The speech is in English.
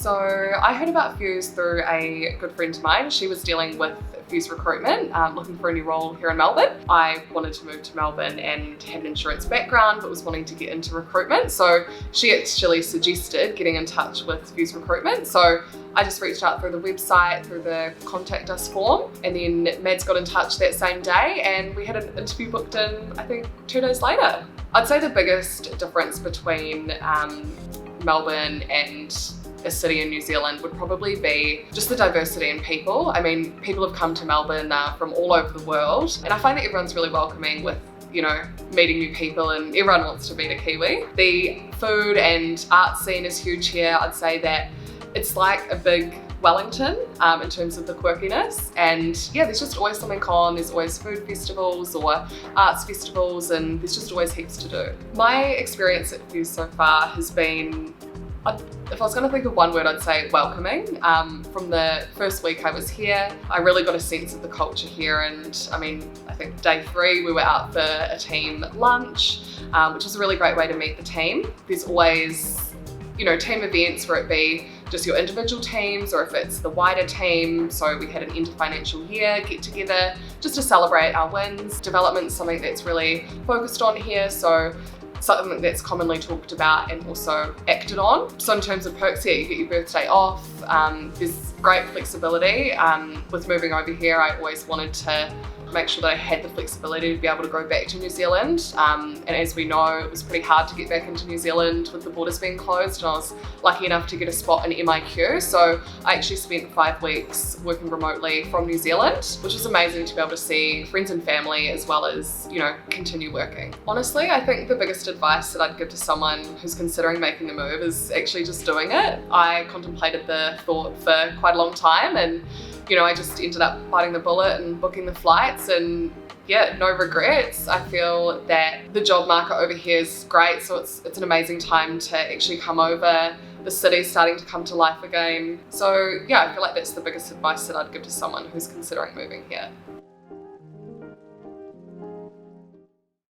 So I heard about Fuse through a good friend of mine. She was dealing with Fuse recruitment, looking for a new role here in Melbourne. I wanted to move to Melbourne and had an insurance background, but was wanting to get into recruitment. So she actually suggested getting in touch with Fuse recruitment. So I just reached out through the website, through the contact us form, and then Mads got in touch that same day and we had an interview booked in, I think 2 days later. I'd say the biggest difference between Melbourne and a city in New Zealand would probably be just the diversity in people. I mean, people have come to Melbourne from all over the world, and I find that everyone's really welcoming with, you know, meeting new people, and everyone wants to meet a Kiwi. The food and art scene is huge here. I'd say that it's like a big Wellington in terms of the quirkiness, and yeah, there's just always something on. There's always food festivals or arts festivals, and there's just always heaps to do. My experience at Fuse so far has been, if I was going to think of one word, I'd say welcoming. From the first week I was here, I really got a sense of the culture here, and I mean, I think day 3 we were out for a team lunch, which was a really great way to meet the team. There's always, you know, team events where it be just your individual teams or if it's the wider team. So we had an end of financial year get together just to celebrate our wins. Development's something that's really focused on here. So something that's commonly talked about and also acted on. So in terms of perks here, you get your birthday off. There's great flexibility. With moving over here, I always wanted to make sure that I had the flexibility to be able to go back to New Zealand. And as we know, it was pretty hard to get back into New Zealand with the borders being closed, and I was lucky enough to get a spot in MIQ. So I actually spent 5 weeks working remotely from New Zealand, which was amazing to be able to see friends and family as well as, you know, continue working. Honestly, I think the biggest advice that I'd give to someone who's considering making the move is actually just doing it. I contemplated the thought for quite a long time, and you know, I just ended up biting the bullet and booking the flights, and yeah, no regrets. I feel that the job market over here is great, so it's an amazing time to actually come over. The city's starting to come to life again. So yeah, I feel like that's the biggest advice that I'd give to someone who's considering moving here.